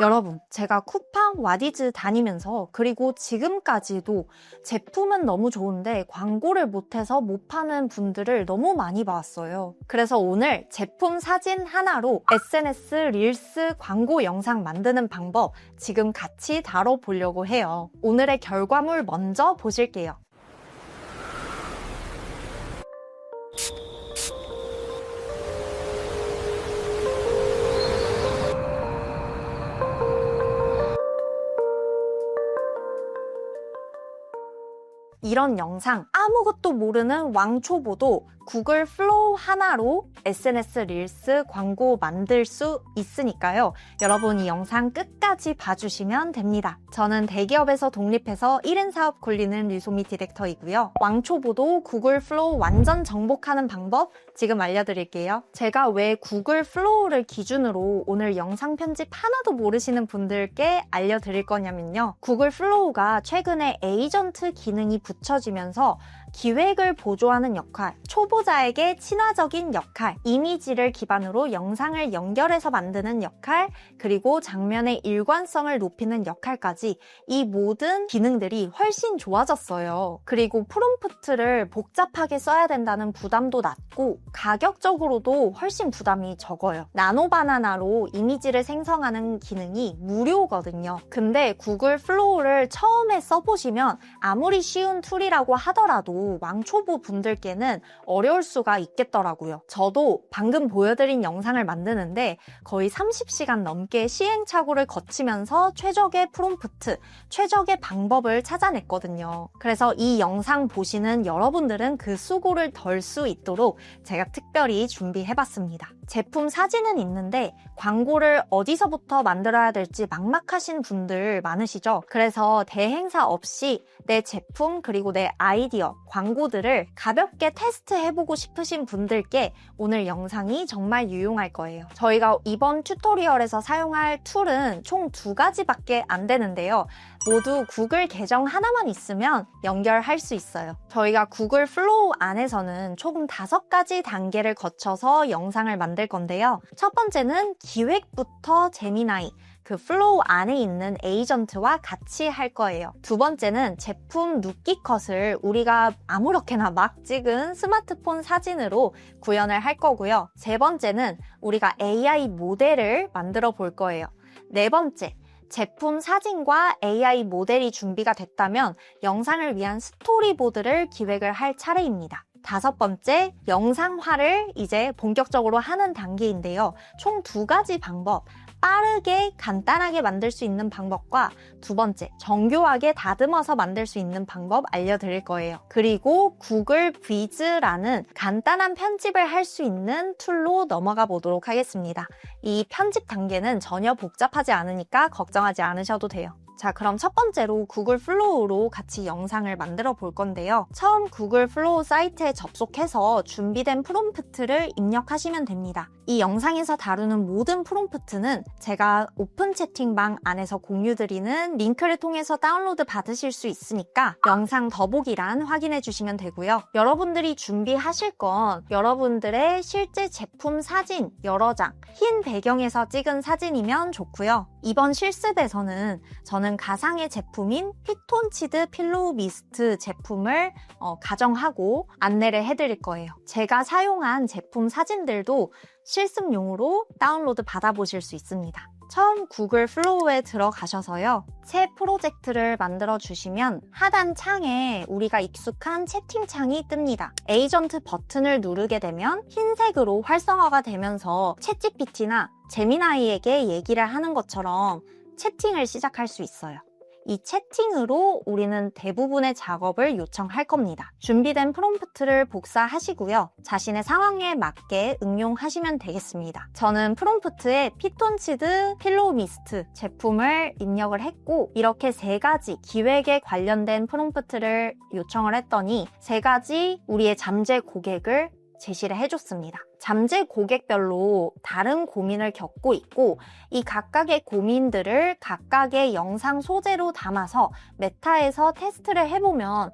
여러분, 제가 쿠팡, 와디즈 다니면서 그리고 지금까지도 제품은 너무 좋은데 광고를 못해서 못 파는 분들을 너무 많이 봤어요. 그래서 오늘 제품 사진 하나로 SNS 릴스 광고 영상 만드는 방법 지금 같이 다뤄보려고 해요. 오늘의 결과물 먼저 보실게요. 이런 영상 아무것도 모르는 왕초보도 구글 플로우 하나로 SNS 릴스 광고 만들 수 있으니까요. 여러분 이 영상 끝까지 봐주시면 됩니다. 저는 대기업에서 독립해서 1인 사업 굴리는 리소미 디렉터이고요. 왕초보도 구글 플로우 완전 정복하는 방법 지금 알려드릴게요. 제가 왜 구글 플로우를 기준으로 오늘 영상 편집 하나도 모르시는 분들께 알려드릴 거냐면요. 구글 플로우가 최근에 에이전트 기능이 붙여지면서 기획을 보조하는 역할, 초보자에게 친화적인 역할, 이미지를 기반으로 영상을 연결해서 만드는 역할, 그리고 장면의 일관성을 높이는 역할까지 이 모든 기능들이 훨씬 좋아졌어요. 그리고 프롬프트를 복잡하게 써야 된다는 부담도 낮고 가격적으로도 훨씬 부담이 적어요. 나노바나나로 이미지를 생성하는 기능이 무료거든요. 근데 구글 플로우를 처음에 써보시면 아무리 쉬운 툴이라고 하더라도 왕초보 분들께는 어려울 수가 있겠더라고요. 저도 방금 보여드린 영상을 만드는데 거의 30시간 넘게 시행착오를 거치면서 최적의 프롬프트, 최적의 방법을 찾아냈거든요. 그래서 이 영상 보시는 여러분들은 그 수고를 덜 수 있도록 제가 특별히 준비해봤습니다. 제품 사진은 있는데 광고를 어디서부터 만들어야 될지 막막하신 분들 많으시죠? 그래서 대행사 없이 내 제품 그리고 내 아이디어, 광고들을 가볍게 테스트해보고 싶으신 분들께 오늘 영상이 정말 유용할 거예요. 저희가 이번 튜토리얼에서 사용할 툴은 총 2가지밖에 안 되는데요. 모두 구글 계정 하나만 있으면 연결할 수 있어요. 저희가 구글 플로우 안에서는 총 5가지 단계를 거쳐서 영상을 만들 건데요. 첫 번째는 기획부터 제미나이, 그 플로우 안에 있는 에이전트와 같이 할 거예요. 두 번째는 제품 누끼컷을 우리가 아무렇게나 막 찍은 스마트폰 사진으로 구현을 할 거고요. 세 번째는 우리가 AI 모델을 만들어 볼 거예요. 네 번째, 제품 사진과 AI 모델이 준비가 됐다면 영상을 위한 스토리보드를 기획을 할 차례입니다. 5번째, 영상화를 이제 본격적으로 하는 단계인데요. 총 2가지 방법, 빠르게 간단하게 만들 수 있는 방법과 2번째, 정교하게 다듬어서 만들 수 있는 방법 알려드릴 거예요. 그리고 구글 비즈라는 간단한 편집을 할 수 있는 툴로 넘어가 보도록 하겠습니다. 이 편집 단계는 전혀 복잡하지 않으니까 걱정하지 않으셔도 돼요. 자, 그럼 첫 번째로 구글 플로우로 같이 영상을 만들어 볼 건데요. 처음 구글 플로우 사이트에 접속해서 준비된 프롬프트를 입력하시면 됩니다. 이 영상에서 다루는 모든 프롬프트는 제가 오픈 채팅방 안에서 공유드리는 링크를 통해서 다운로드 받으실 수 있으니까 영상 더보기란 확인해 주시면 되고요. 여러분들이 준비하실 건 여러분들의 실제 제품 사진 여러 장, 흰 배경에서 찍은 사진이면 좋고요. 이번 실습에서는 저는 가상의 제품인 피톤치드 필로우 미스트 제품을 가정하고 안내를 해드릴 거예요. 제가 사용한 제품 사진들도 실습용으로 다운로드 받아보실 수 있습니다. 처음 구글 플로우에 들어가셔서요. 새 프로젝트를 만들어 주시면 하단 창에 우리가 익숙한 채팅창이 뜹니다. 에이전트 버튼을 누르게 되면 흰색으로 활성화가 되면서 챗GPT나 제미나이에게 얘기를 하는 것처럼 채팅을 시작할 수 있어요. 이 채팅으로 우리는 대부분의 작업을 요청할 겁니다. 준비된 프롬프트를 복사하시고요. 자신의 상황에 맞게 응용하시면 되겠습니다. 저는 프롬프트에 피톤치드 필로우 미스트 제품을 입력을 했고 이렇게 3가지 기획에 관련된 프롬프트를 요청을 했더니 3가지 우리의 잠재 고객을 제시를 해줬습니다. 잠재 고객별로 다른 고민을 겪고 있고 이 각각의 고민들을 각각의 영상 소재로 담아서 메타에서 테스트를 해보면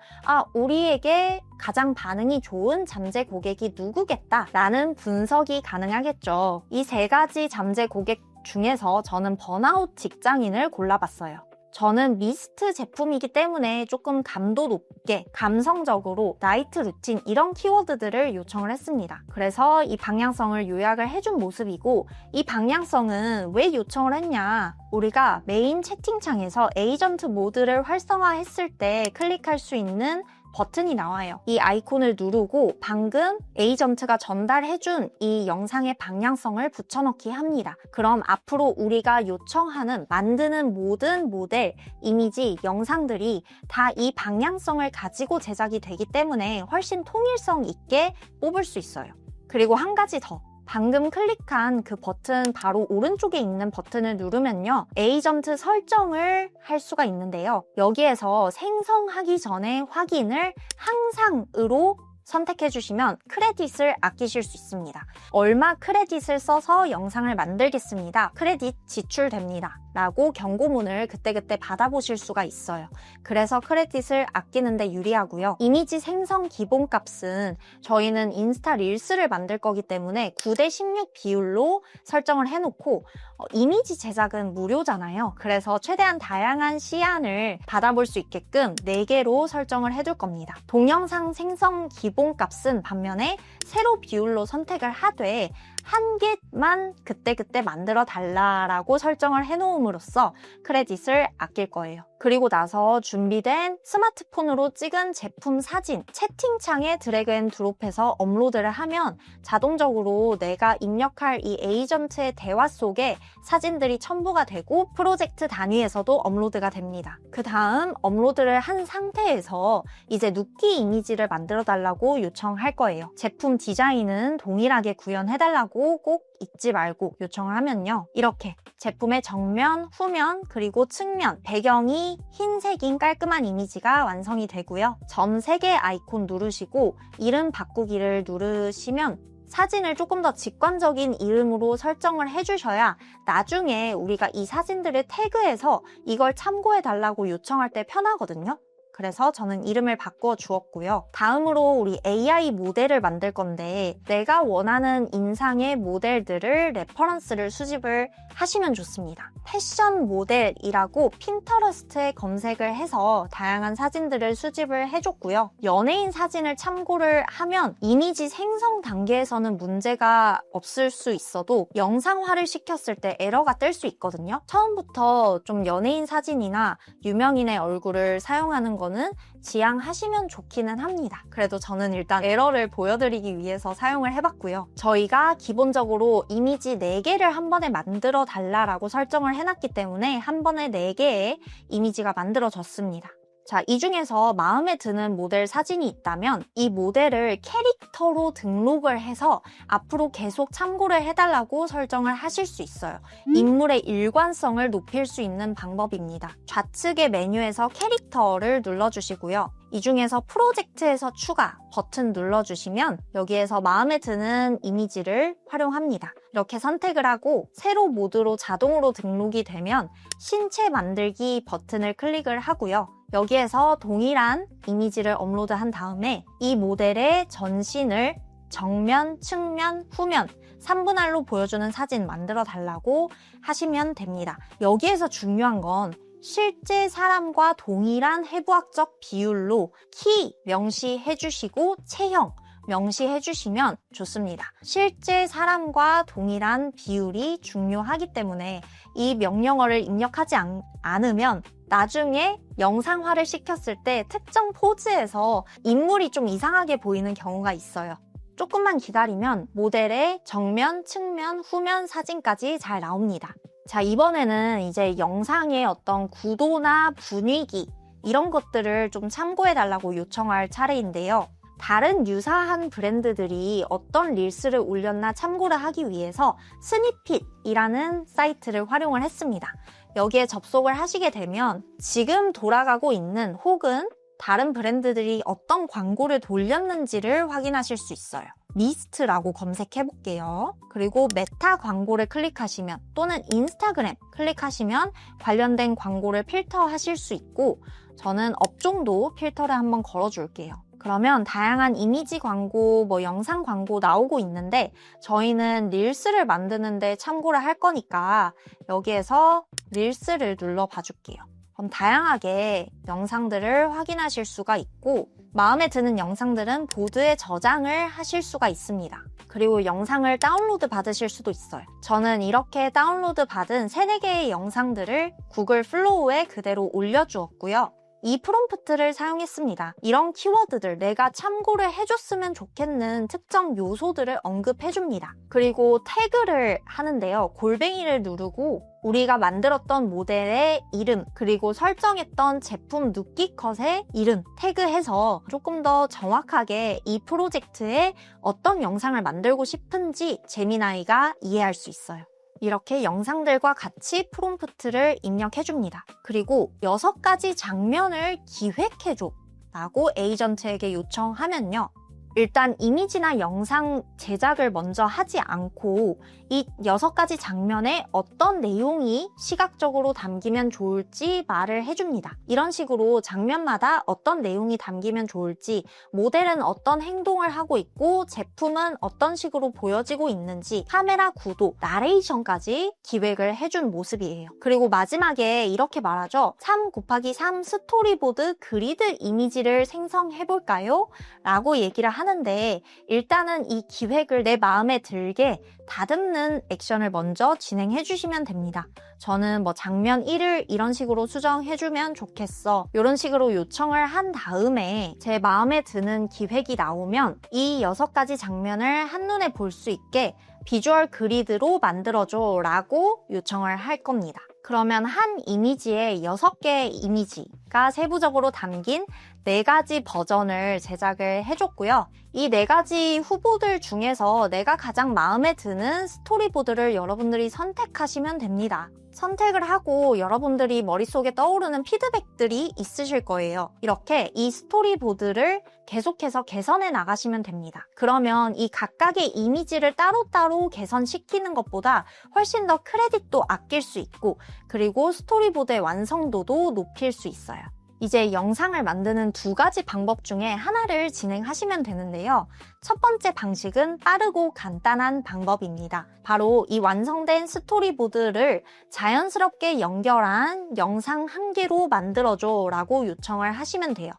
우리에게 가장 반응이 좋은 잠재 고객이 누구겠다라는 분석이 가능하겠죠. 이 3가지 잠재 고객 중에서 저는 번아웃 직장인을 골라봤어요. 저는 미스트 제품이기 때문에 조금 감도 높게 감성적으로 나이트 루틴 이런 키워드들을 요청을 했습니다. 그래서 이 방향성을 요약을 해준 모습이고, 이 방향성은 왜 요청을 했냐, 우리가 메인 채팅창에서 에이전트 모드를 활성화했을 때 클릭할 수 있는 버튼이 나와요. 이 아이콘을 누르고 방금 에이전트가 전달해준 이 영상의 방향성을 붙여넣기 합니다. 그럼 앞으로 우리가 요청하는 만드는 모든 모델, 이미지, 영상들이 다 이 방향성을 가지고 제작이 되기 때문에 훨씬 통일성 있게 뽑을 수 있어요. 그리고 한 가지 더. 방금 클릭한 그 버튼 바로 오른쪽에 있는 버튼을 누르면요, 에이전트 설정을 할 수가 있는데요. 여기에서 생성하기 전에 확인을 항상으로 선택해 주시면 크레딧을 아끼실 수 있습니다. 얼마 크레딧을 써서 영상을 만들겠습니다. 크레딧 지출됩니다. 라고 경고문을 그때그때 받아보실 수가 있어요. 그래서 크레딧을 아끼는데 유리하고요. 이미지 생성 기본값은 저희는 인스타 릴스를 만들 거기 때문에 9:16 비율로 설정을 해놓고, 이미지 제작은 무료잖아요. 그래서 최대한 다양한 시안을 받아볼 수 있게끔 4개로 설정을 해둘 겁니다. 동영상 생성 기본값은 반면에 세로 비율로 선택을 하되 1개만 그때그때 만들어 달라라고 설정을 해놓음으로써 크레딧을 아낄 거예요. 그리고 나서 준비된 스마트폰으로 찍은 제품 사진, 채팅창에 드래그 앤 드롭해서 업로드를 하면 자동적으로 내가 입력할 이 에이전트의 대화 속에 사진들이 첨부가 되고 프로젝트 단위에서도 업로드가 됩니다. 그 다음 업로드를 한 상태에서 이제 눕기 이미지를 만들어 달라고 요청할 거예요. 제품 디자인은 동일하게 구현해달라고 꼭 잊지 말고 요청을 하면요, 이렇게 제품의 정면, 후면, 그리고 측면, 배경이 흰색인 깔끔한 이미지가 완성이 되고요. 점 3개 아이콘 누르시고 이름 바꾸기를 누르시면 사진을 조금 더 직관적인 이름으로 설정을 해주셔야 나중에 우리가 이 사진들을 태그해서 이걸 참고해달라고 요청할 때 편하거든요. 그래서 저는 이름을 바꿔 주었고요. 다음으로 우리 AI 모델을 만들 건데, 내가 원하는 인상의 모델들을 레퍼런스를 수집을 하시면 좋습니다. 패션 모델이라고 핀터레스트에 검색을 해서 다양한 사진들을 수집을 해줬고요. 연예인 사진을 참고를 하면 이미지 생성 단계에서는 문제가 없을 수 있어도 영상화를 시켰을 때 에러가 뜰 수 있거든요. 처음부터 좀 연예인 사진이나 유명인의 얼굴을 사용하는 거는 지양하시면 좋기는 합니다. 그래도 저는 일단 에러를 보여드리기 위해서 사용을 해봤고요. 저희가 기본적으로 이미지 4개를 한 번에 만들어 달라라고 설정을 해놨기 때문에 한 번에 4개의 이미지가 만들어졌습니다. 자, 이 중에서 마음에 드는 모델 사진이 있다면 이 모델을 캐릭터로 등록을 해서 앞으로 계속 참고를 해달라고 설정을 하실 수 있어요. 인물의 일관성을 높일 수 있는 방법입니다. 좌측의 메뉴에서 캐릭터를 눌러주시고요. 이 중에서 프로젝트에서 추가 버튼 눌러주시면 여기에서 마음에 드는 이미지를 활용합니다. 이렇게 선택을 하고 세로 모드로 자동으로 등록이 되면 신체 만들기 버튼을 클릭을 하고요. 여기에서 동일한 이미지를 업로드한 다음에 이 모델의 전신을 정면, 측면, 후면 3분할로 보여주는 사진 만들어 달라고 하시면 됩니다. 여기에서 중요한 건 실제 사람과 동일한 해부학적 비율로 키 명시해 주시고 체형 명시해 주시면 좋습니다. 실제 사람과 동일한 비율이 중요하기 때문에 이 명령어를 입력하지 않으면 나중에 영상화를 시켰을 때 특정 포즈에서 인물이 좀 이상하게 보이는 경우가 있어요. 조금만 기다리면 모델의 정면, 측면, 후면 사진까지 잘 나옵니다. 자, 이번에는 이제 영상의 어떤 구도나 분위기 이런 것들을 좀 참고해 달라고 요청할 차례인데요. 다른 유사한 브랜드들이 어떤 릴스를 올렸나 참고를 하기 위해서 스니핏이라는 사이트를 활용을 했습니다. 여기에 접속을 하시게 되면 지금 돌아가고 있는 혹은 다른 브랜드들이 어떤 광고를 돌렸는지를 확인하실 수 있어요. 미스트라고 검색해 볼게요. 그리고 메타 광고를 클릭하시면 또는 인스타그램 클릭하시면 관련된 광고를 필터하실 수 있고 저는 업종도 필터를 한번 걸어줄게요. 그러면 다양한 이미지 광고, 영상 광고 나오고 있는데 저희는 릴스를 만드는데 참고를 할 거니까 여기에서 릴스를 눌러봐 줄게요. 그럼 다양하게 영상들을 확인하실 수가 있고 마음에 드는 영상들은 보드에 저장을 하실 수가 있습니다. 그리고 영상을 다운로드 받으실 수도 있어요. 저는 이렇게 다운로드 받은 3-4개의 영상들을 구글 플로우에 그대로 올려주었고요. 이 프롬프트를 사용했습니다. 이런 키워드들, 내가 참고를 해줬으면 좋겠는 특정 요소들을 언급해줍니다. 그리고 태그를 하는데요. 골뱅이를 누르고 우리가 만들었던 모델의 이름, 그리고 설정했던 제품 누끼컷의 이름 태그해서 조금 더 정확하게 이 프로젝트에 어떤 영상을 만들고 싶은지 제미나이가 이해할 수 있어요. 이렇게 영상들과 같이 프롬프트를 입력해줍니다. 그리고 6가지 장면을 기획해줘 라고 에이전트에게 요청하면요. 일단 이미지나 영상 제작을 먼저 하지 않고 이 6가지 장면에 어떤 내용이 시각적으로 담기면 좋을지 말을 해줍니다. 이런 식으로 장면마다 어떤 내용이 담기면 좋을지, 모델은 어떤 행동을 하고 있고 제품은 어떤 식으로 보여지고 있는지, 카메라 구도, 나레이션까지 기획을 해준 모습이에요. 그리고 마지막에 이렇게 말하죠. 3곱하기3 스토리보드 그리드 이미지를 생성해볼까요? 라고 얘기를 하는데 일단은 이 기획을 내 마음에 들게 다듬는 액션을 먼저 진행해 주시면 됩니다. 저는 장면 1을 이런 식으로 수정해주면 좋겠어. 이런 식으로 요청을 한 다음에 제 마음에 드는 기획이 나오면 이 6가지 장면을 한눈에 볼 수 있게 비주얼 그리드로 만들어줘 라고 요청을 할 겁니다. 그러면 한 이미지에 6개의 이미지가 세부적으로 담긴 4가지 버전을 제작을 해줬고요. 이 4가지 후보들 중에서 내가 가장 마음에 드는 스토리보드를 여러분들이 선택하시면 됩니다. 선택을 하고 여러분들이 머릿속에 떠오르는 피드백들이 있으실 거예요. 이렇게 이 스토리보드를 계속해서 개선해 나가시면 됩니다. 그러면 이 각각의 이미지를 따로따로 개선시키는 것보다 훨씬 더 크레딧도 아낄 수 있고 그리고 스토리보드의 완성도도 높일 수 있어요. 이제 영상을 만드는 2가지 방법 중에 하나를 진행하시면 되는데요. 첫 번째 방식은 빠르고 간단한 방법입니다. 바로 이 완성된 스토리보드를 자연스럽게 연결한 영상 1개로 만들어줘 라고 요청을 하시면 돼요.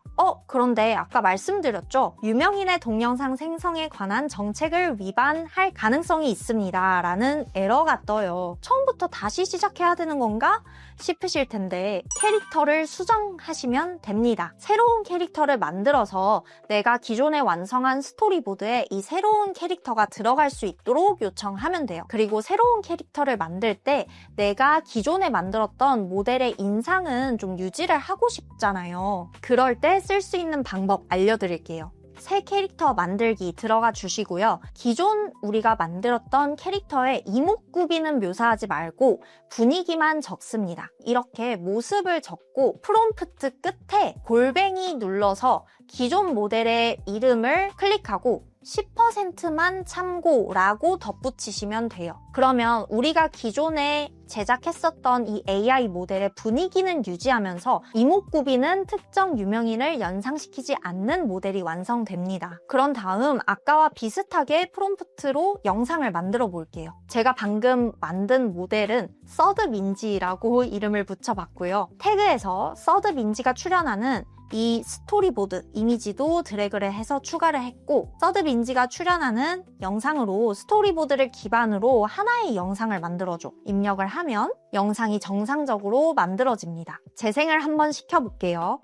그런데 아까 말씀드렸죠. 유명인의 동영상 생성에 관한 정책을 위반할 가능성이 있습니다 라는 에러가 떠요. 처음부터 다시 시작해야 되는 건가? 싶으실 텐데 캐릭터를 수정하시면 됩니다. 새로운 캐릭터를 만들어서 내가 기존에 완성한 스토리보드에 이 새로운 캐릭터가 들어갈 수 있도록 요청하면 돼요. 그리고 새로운 캐릭터를 만들 때 내가 기존에 만들었던 모델의 인상은 좀 유지를 하고 싶잖아요. 그럴 때 쓸 수 있는 방법 알려드릴게요. 새 캐릭터 만들기 들어가 주시고요. 기존 우리가 만들었던 캐릭터의 이목구비는 묘사하지 말고 분위기만 적습니다. 이렇게 모습을 적고 프롬프트 끝에 골뱅이 눌러서 기존 모델의 이름을 클릭하고 10%만 참고라고 덧붙이시면 돼요. 그러면 우리가 기존에 제작했었던 이 AI 모델의 분위기는 유지하면서 이목구비는 특정 유명인을 연상시키지 않는 모델이 완성됩니다. 그런 다음 아까와 비슷하게 프롬프트로 영상을 만들어 볼게요. 제가 방금 만든 모델은 서드민지라고 이름을 붙여봤고요. 태그에서 서드민지가 출연하는 이 스토리보드 이미지도 드래그를 해서 추가를 했고 서드민지가 출연하는 영상으로 스토리보드를 기반으로 하나의 영상을 만들어줘. 입력을 하면 영상이 정상적으로 만들어집니다. 재생을 한번 시켜볼게요.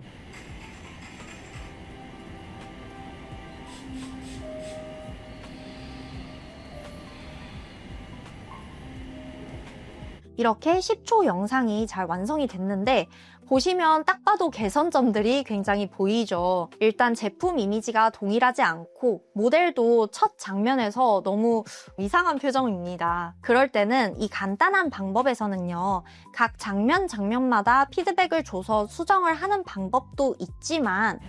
이렇게 10초 영상이 잘 완성이 됐는데 보시면 딱 봐도 개선점들이 굉장히 보이죠. 일단 제품 이미지가 동일하지 않고 모델도 첫 장면에서 너무 이상한 표정입니다. 그럴 때는 이 간단한 방법에서는요. 각 장면마다 피드백을 줘서 수정을 하는 방법도 있지만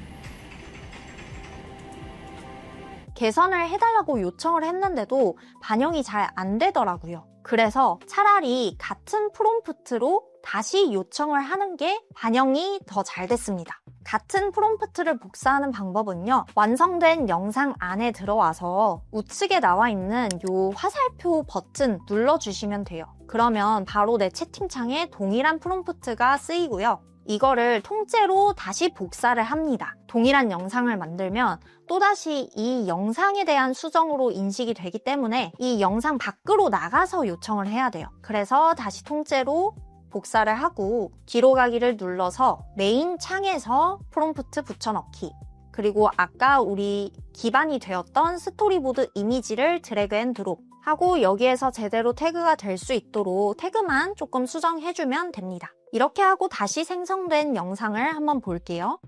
개선을 해달라고 요청을 했는데도 반영이 잘 안 되더라고요. 그래서 차라리 같은 프롬프트로 다시 요청을 하는 게 반영이 더 잘 됐습니다. 같은 프롬프트를 복사하는 방법은요, 완성된 영상 안에 들어와서 우측에 나와 있는 요 화살표 버튼 눌러주시면 돼요. 그러면 바로 내 채팅창에 동일한 프롬프트가 쓰이고요. 이거를 통째로 다시 복사를 합니다. 동일한 영상을 만들면 또다시 이 영상에 대한 수정으로 인식이 되기 때문에 이 영상 밖으로 나가서 요청을 해야 돼요. 그래서 다시 통째로 복사를 하고 뒤로 가기를 눌러서 메인 창에서 프롬프트 붙여넣기, 그리고 아까 우리 기반이 되었던 스토리보드 이미지를 드래그 앤 드롭 하고 여기에서 제대로 태그가 될 수 있도록 태그만 조금 수정해주면 됩니다. 이렇게 하고 다시 생성된 영상을 한번 볼게요.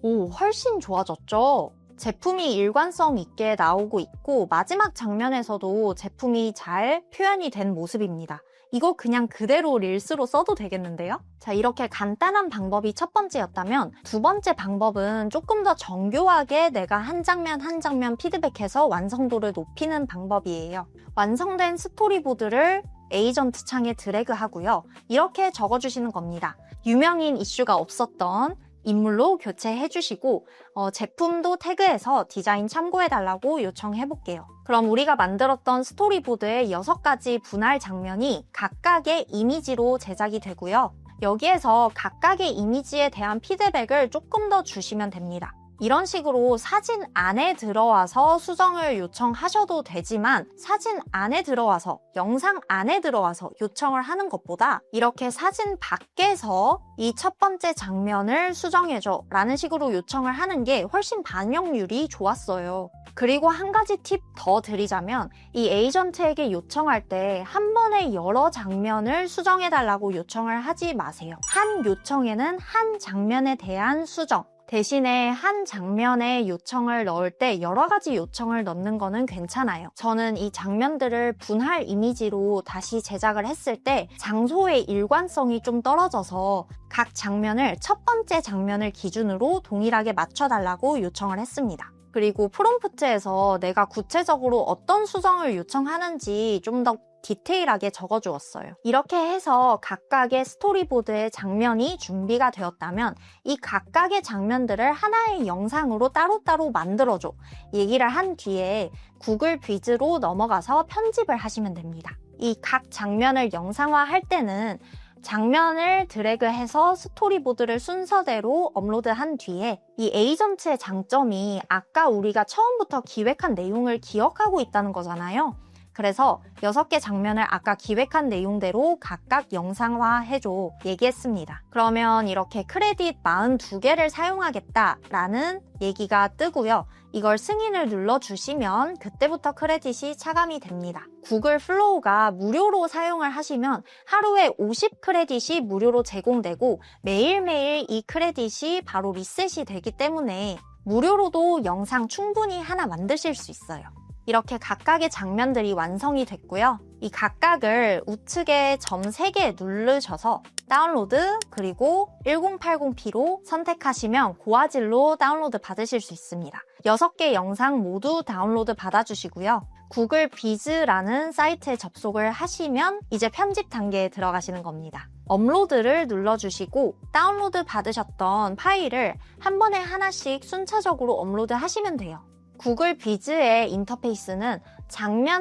오, 훨씬 좋아졌죠? 제품이 일관성 있게 나오고 있고 마지막 장면에서도 제품이 잘 표현이 된 모습입니다. 이거 그냥 그대로 릴스로 써도 되겠는데요? 자, 이렇게 간단한 방법이 첫 번째였다면 두 번째 방법은 조금 더 정교하게 내가 한 장면 한 장면 피드백해서 완성도를 높이는 방법이에요. 완성된 스토리보드를 에이전트 창에 드래그 하고요. 이렇게 적어주시는 겁니다. 유명인 이슈가 없었던 인물로 교체해주시고 제품도 태그해서 디자인 참고해달라고 요청해볼게요. 그럼 우리가 만들었던 스토리보드의 6가지 분할 장면이 각각의 이미지로 제작이 되고요. 여기에서 각각의 이미지에 대한 피드백을 조금 더 주시면 됩니다. 이런 식으로 사진 안에 들어와서 수정을 요청하셔도 되지만 사진 안에 들어와서, 영상 안에 들어와서 요청을 하는 것보다 이렇게 사진 밖에서 이 첫 번째 장면을 수정해줘 라는 식으로 요청을 하는 게 훨씬 반영률이 좋았어요. 그리고 한 가지 팁 더 드리자면 이 에이전트에게 요청할 때 한 번에 여러 장면을 수정해달라고 요청을 하지 마세요. 한 요청에는 한 장면에 대한 수정, 대신에 한 장면에 요청을 넣을 때 여러 가지 요청을 넣는 거는 괜찮아요. 저는 이 장면들을 분할 이미지로 다시 제작을 했을 때 장소의 일관성이 좀 떨어져서 각 장면을 첫 번째 장면을 기준으로 동일하게 맞춰달라고 요청을 했습니다. 그리고 프롬프트에서 내가 구체적으로 어떤 수정을 요청하는지 좀 더 디테일하게 적어주었어요. 이렇게 해서 각각의 스토리보드의 장면이 준비가 되었다면 이 각각의 장면들을 하나의 영상으로 따로따로 만들어줘 얘기를 한 뒤에 구글 비즈로 넘어가서 편집을 하시면 됩니다. 이 각 장면을 영상화할 때는 장면을 드래그해서 스토리보드를 순서대로 업로드한 뒤에 이 에이전트의 장점이 아까 우리가 처음부터 기획한 내용을 기억하고 있다는 거잖아요. 그래서 6개 장면을 아까 기획한 내용대로 각각 영상화해줘 얘기했습니다. 그러면 이렇게 크레딧 42개를 사용하겠다라는 얘기가 뜨고요. 이걸 승인을 눌러주시면 그때부터 크레딧이 차감이 됩니다. 구글 플로우가 무료로 사용을 하시면 하루에 50 크레딧이 무료로 제공되고 매일매일 이 크레딧이 바로 리셋이 되기 때문에 무료로도 영상 충분히 하나 만드실 수 있어요. 이렇게 각각의 장면들이 완성이 됐고요. 이 각각을 우측에 점 3개 누르셔서 다운로드 그리고 1080p로 선택하시면 고화질로 다운로드 받으실 수 있습니다. 6개 영상 모두 다운로드 받아주시고요. 구글 비즈라는 사이트에 접속을 하시면 이제 편집 단계에 들어가시는 겁니다. 업로드를 눌러주시고 다운로드 받으셨던 파일을 한 번에 하나씩 순차적으로 업로드 하시면 돼요. 구글 비즈의 인터페이스는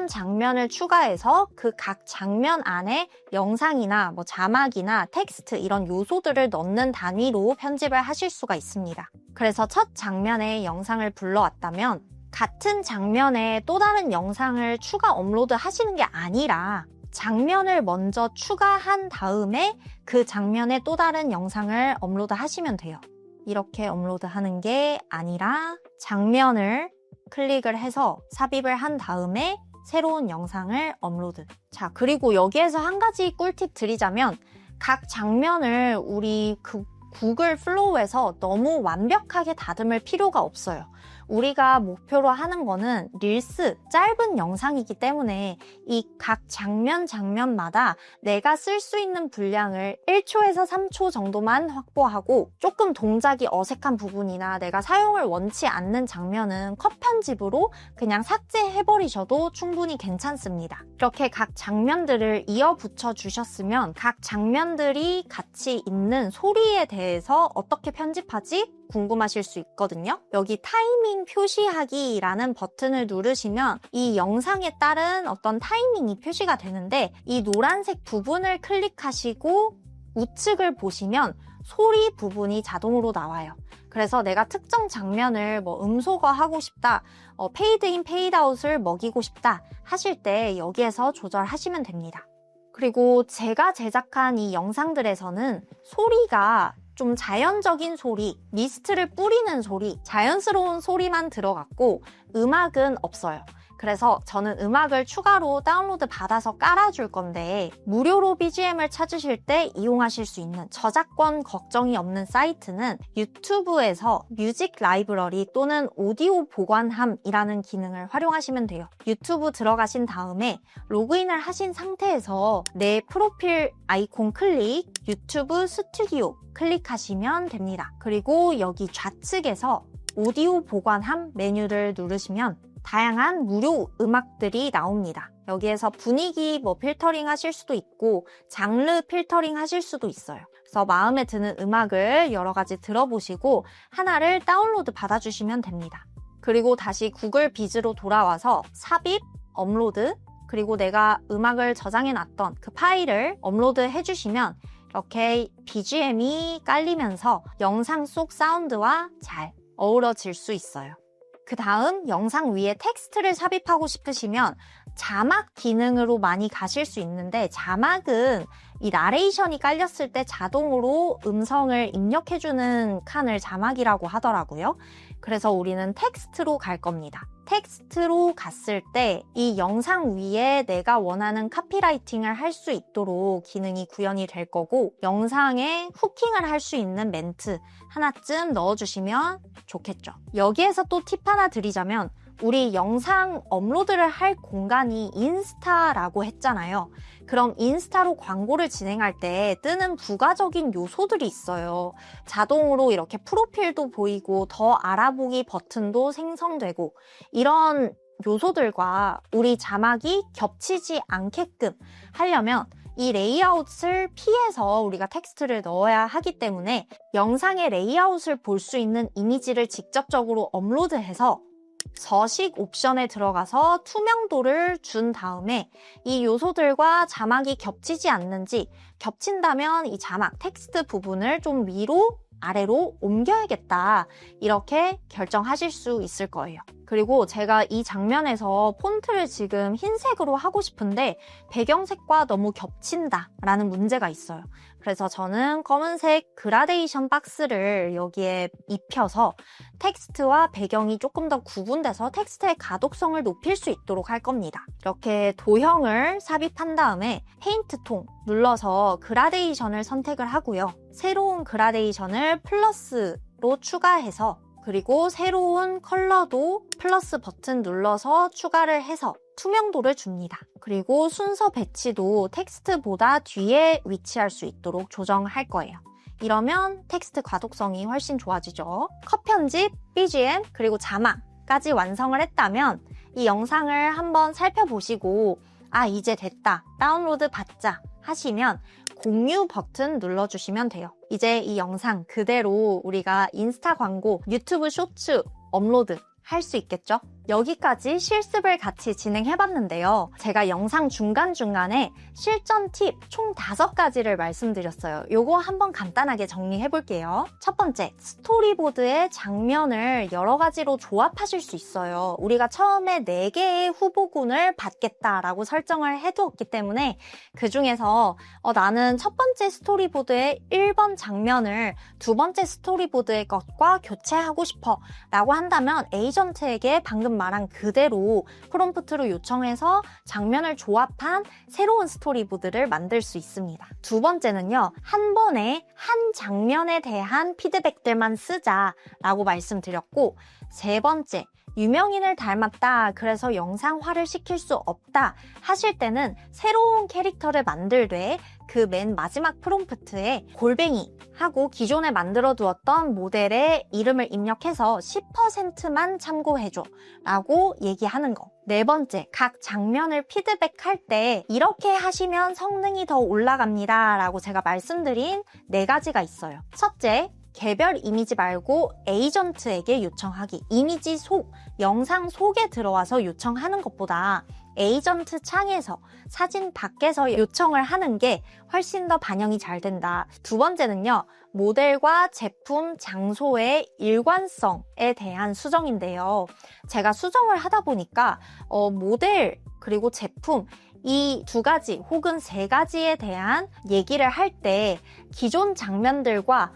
장면을 추가해서 그 각 장면 안에 영상이나 자막이나 텍스트 이런 요소들을 넣는 단위로 편집을 하실 수가 있습니다. 그래서 첫 장면에 영상을 불러왔다면 같은 장면에 또 다른 영상을 추가 업로드 하시는 게 아니라 장면을 먼저 추가한 다음에 그 장면에 또 다른 영상을 업로드 하시면 돼요. 이렇게 업로드 하는 게 아니라 장면을 클릭을 해서 삽입을 한 다음에 새로운 영상을 업로드. 자, 그리고 여기에서 한 가지 꿀팁 드리자면 각 장면을 우리 구글 플로우에서 너무 완벽하게 다듬을 필요가 없어요. 우리가 목표로 하는 거는 릴스, 짧은 영상이기 때문에 이 각 장면마다 내가 쓸 수 있는 분량을 1초에서 3초 정도만 확보하고 조금 동작이 어색한 부분이나 내가 사용을 원치 않는 장면은 컷 편집으로 그냥 삭제해버리셔도 충분히 괜찮습니다. 이렇게 각 장면들을 이어 붙여 주셨으면 각 장면들이 같이 있는 소리에 대해서 어떻게 편집하지? 궁금하실 수 있거든요. 여기 타이밍 표시하기라는 버튼을 누르시면 이 영상에 따른 어떤 타이밍이 표시가 되는데 이 노란색 부분을 클릭하시고 우측을 보시면 소리 부분이 자동으로 나와요. 그래서 내가 특정 장면을 음소거 하고 싶다, 페이드 인 페이드 아웃을 먹이고 싶다 하실 때 여기에서 조절하시면 됩니다. 그리고 제가 제작한 이 영상들에서는 소리가 좀 자연적인 소리, 미스트를 뿌리는 소리, 자연스러운 소리만 들어갔고 음악은 없어요. 그래서 저는 음악을 추가로 다운로드 받아서 깔아줄 건데 무료로 BGM을 찾으실 때 이용하실 수 있는 저작권 걱정이 없는 사이트는 유튜브에서 뮤직 라이브러리 또는 오디오 보관함이라는 기능을 활용하시면 돼요. 유튜브 들어가신 다음에 로그인을 하신 상태에서 내 프로필 아이콘 클릭, 유튜브 스튜디오 클릭하시면 됩니다. 그리고 여기 좌측에서 오디오 보관함 메뉴를 누르시면 다양한 무료 음악들이 나옵니다. 여기에서 분위기 필터링 하실 수도 있고 장르 필터링 하실 수도 있어요. 그래서 마음에 드는 음악을 여러 가지 들어보시고 하나를 다운로드 받아주시면 됩니다. 그리고 다시 구글 비즈로 돌아와서 삽입, 업로드, 그리고 내가 음악을 저장해놨던 그 파일을 업로드 해주시면 이렇게 BGM이 깔리면서 영상 속 사운드와 잘 어우러질 수 있어요. 그 다음 영상 위에 텍스트를 삽입하고 싶으시면 자막 기능으로 많이 가실 수 있는데 자막은 이 나레이션이 깔렸을 때 자동으로 음성을 입력해주는 칸을 자막이라고 하더라고요. 그래서 우리는 텍스트로 갈 겁니다. 텍스트로 갔을 때 이 영상 위에 내가 원하는 카피라이팅을 할 수 있도록 기능이 구현이 될 거고 영상에 후킹을 할 수 있는 멘트 하나쯤 넣어주시면 좋겠죠. 여기에서 또 팁 하나 드리자면 우리 영상 업로드를 할 공간이 인스타라고 했잖아요. 그럼 인스타로 광고를 진행할 때 뜨는 부가적인 요소들이 있어요. 자동으로 이렇게 프로필도 보이고 더 알아보기 버튼도 생성되고 이런 요소들과 우리 자막이 겹치지 않게끔 하려면 이 레이아웃을 피해서 우리가 텍스트를 넣어야 하기 때문에 영상의 레이아웃을 볼 수 있는 이미지를 직접적으로 업로드해서 서식 옵션에 들어가서 투명도를 준 다음에 이 요소들과 자막이 겹치지 않는지, 겹친다면 이 자막, 텍스트 부분을 좀 위로 아래로 옮겨야겠다 이렇게 결정하실 수 있을 거예요. 그리고 제가 이 장면에서 폰트를 지금 흰색으로 하고 싶은데 배경색과 너무 겹친다라는 문제가 있어요. 그래서 저는 검은색 그라데이션 박스를 여기에 입혀서 텍스트와 배경이 조금 더 구분돼서 텍스트의 가독성을 높일 수 있도록 할 겁니다. 이렇게 도형을 삽입한 다음에 페인트 통 눌러서 그라데이션을 선택을 하고요. 새로운 그라데이션을 플러스로 추가해서 그리고 새로운 컬러도 플러스 버튼 눌러서 추가를 해서 투명도를 줍니다. 그리고 순서 배치도 텍스트보다 뒤에 위치할 수 있도록 조정할 거예요. 이러면 텍스트 가독성이 훨씬 좋아지죠. 컷 편집, BGM, 그리고 자막까지 완성을 했다면 이 영상을 한번 살펴보시고 아 이제 됐다, 다운로드 받자 하시면 공유 버튼 눌러주시면 돼요. 이제 이 영상 그대로 우리가 인스타 광고, 유튜브 쇼츠 업로드 할 수 있겠죠? 여기까지 실습을 같이 진행해봤는데요. 제가 영상 중간중간에 실전 팁 총 5가지를 말씀드렸어요. 요거 한번 간단하게 정리해볼게요. 첫 번째, 스토리보드의 장면을 여러 가지로 조합하실 수 있어요. 우리가 처음에 4개의 후보군을 받겠다라고 설정을 해두었기 때문에 그 중에서 나는 첫 번째 스토리보드의 1번 장면을 두 번째 스토리보드의 것과 교체하고 싶어 라고 한다면 에이전트에게 방금 말한 그대로 프롬프트로 요청해서 장면을 조합한 새로운 스토리보드를 만들 수 있습니다. 두 번째는요, 한 번에 한 장면에 대한 피드백들만 쓰자라고 말씀드렸고, 세 번째, 유명인을 닮았다, 그래서 영상화를 시킬 수 없다 하실 때는 새로운 캐릭터를 만들되 그 맨 마지막 프롬프트에 골뱅이 하고 기존에 만들어 두었던 모델의 이름을 입력해서 10%만 참고해줘 라고 얘기하는 거. 네 번째, 각 장면을 피드백할 때 이렇게 하시면 성능이 더 올라갑니다 라고 제가 말씀드린 네 가지가 있어요. 첫째, 개별 이미지 말고 에이전트에게 요청하기. 이미지 속, 영상 속에 들어와서 요청하는 것보다 에이전트 창에서, 사진 밖에서 요청을 하는 게 훨씬 더 반영이 잘 된다. 두 번째는요, 모델과 제품, 장소의 일관성에 대한 수정인데요. 제가 수정을 하다 보니까 모델 그리고 제품 이 두 가지 혹은 세 가지에 대한 얘기를 할 때 기존 장면들과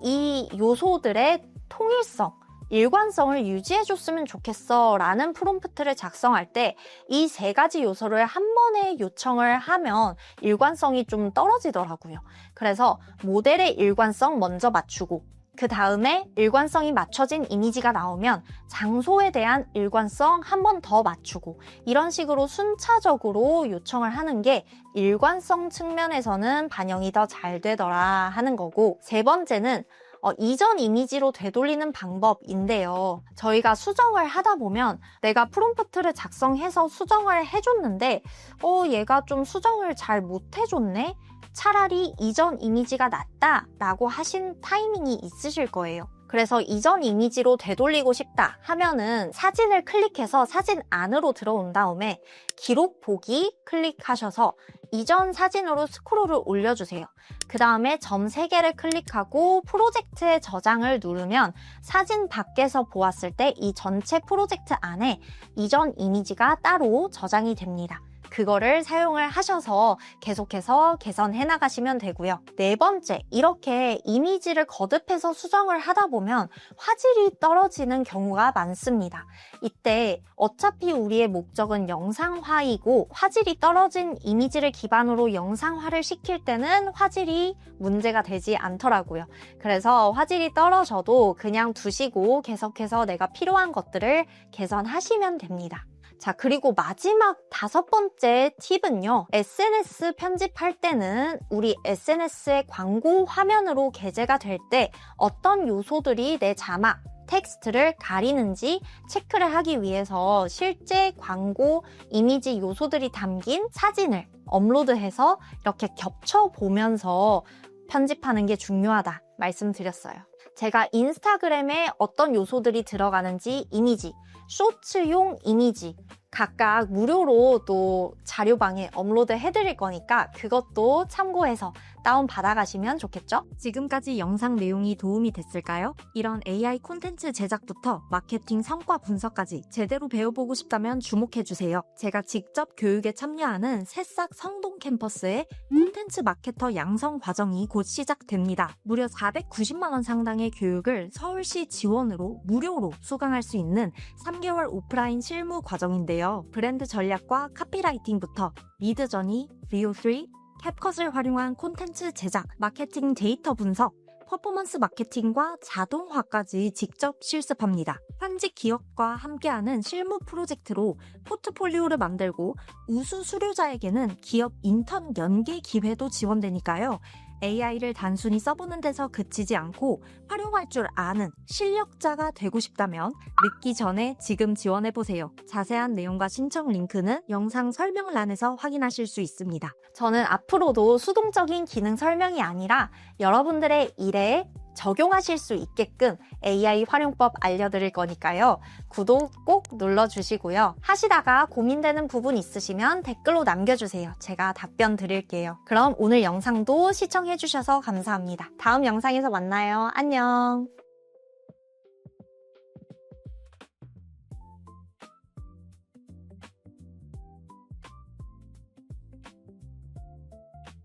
이 요소들의 통일성, 일관성을 유지해줬으면 좋겠어 라는 프롬프트를 작성할 때 이 세 가지 요소를 한 번에 요청을 하면 일관성이 좀 떨어지더라고요. 그래서 모델의 일관성 먼저 맞추고, 그 다음에 일관성이 맞춰진 이미지가 나오면 장소에 대한 일관성 한 번 더 맞추고, 이런 식으로 순차적으로 요청을 하는 게 일관성 측면에서는 반영이 더 잘 되더라 하는 거고, 세 번째는 이전 이미지로 되돌리는 방법인데요. 저희가 수정을 하다 보면 내가 프롬프트를 작성해서 수정을 해줬는데 얘가 좀 수정을 잘 못해줬네? 차라리 이전 이미지가 낫다 라고 하신 타이밍이 있으실 거예요. 그래서 이전 이미지로 되돌리고 싶다 하면은 사진을 클릭해서 사진 안으로 들어온 다음에 기록 보기 클릭하셔서 이전 사진으로 스크롤을 올려주세요. 그 다음에 점 3개를 클릭하고 프로젝트의 저장을 누르면 사진 밖에서 보았을 때 이 전체 프로젝트 안에 이전 이미지가 따로 저장이 됩니다. 그거를 사용을 하셔서 계속해서 개선해 나가시면 되고요. 네 번째, 이렇게 이미지를 거듭해서 수정을 하다 보면 화질이 떨어지는 경우가 많습니다. 이때 어차피 우리의 목적은 영상화이고 화질이 떨어진 이미지를 기반으로 영상화를 시킬 때는 화질이 문제가 되지 않더라고요. 그래서 화질이 떨어져도 그냥 두시고 계속해서 내가 필요한 것들을 개선하시면 됩니다. 자, 그리고 마지막 5번째 팁은요. SNS 편집할 때는 우리 SNS의 광고 화면으로 게재가 될 때 어떤 요소들이 내 자막, 텍스트를 가리는지 체크를 하기 위해서 실제 광고 이미지 요소들이 담긴 사진을 업로드해서 이렇게 겹쳐보면서 편집하는 게 중요하다 말씀드렸어요. 제가 인스타그램에 어떤 요소들이 들어가는지 이미지, 쇼츠용 이미지 각각 무료로 또 자료방에 업로드 해드릴 거니까 그것도 참고해서 다운받아 가시면 좋겠죠? 지금까지 영상 내용이 도움이 됐을까요? 이런 AI 콘텐츠 제작부터 마케팅 성과 분석까지 제대로 배워보고 싶다면 주목해주세요. 제가 직접 교육에 참여하는 새싹 성동 캠퍼스의 콘텐츠 마케터 양성 과정이 곧 시작됩니다. 무려 490만 원 상당의 교육을 서울시 지원으로 무료로 수강할 수 있는 3개월 오프라인 실무 과정인데요. 브랜드 전략과 카피라이팅부터 리드저니, 리오3, 캡컷을 활용한 콘텐츠 제작, 마케팅 데이터 분석, 퍼포먼스 마케팅과 자동화까지 직접 실습합니다. 현지 기업과 함께하는 실무 프로젝트로 포트폴리오를 만들고 우수 수료자에게는 기업 인턴 연계 기회도 지원되니까요. AI를 단순히 써보는 데서 그치지 않고 활용할 줄 아는 실력자가 되고 싶다면 늦기 전에 지금 지원해보세요. 자세한 내용과 신청 링크는 영상 설명란에서 확인하실 수 있습니다. 저는 앞으로도 수동적인 기능 설명이 아니라 여러분들의 일에 적용하실 수 있게끔 AI 활용법 알려드릴 거니까요. 구독 꼭 눌러주시고요. 하시다가 고민되는 부분 있으시면 댓글로 남겨주세요. 제가 답변 드릴게요. 그럼 오늘 영상도 시청해주셔서 감사합니다. 다음 영상에서 만나요. 안녕.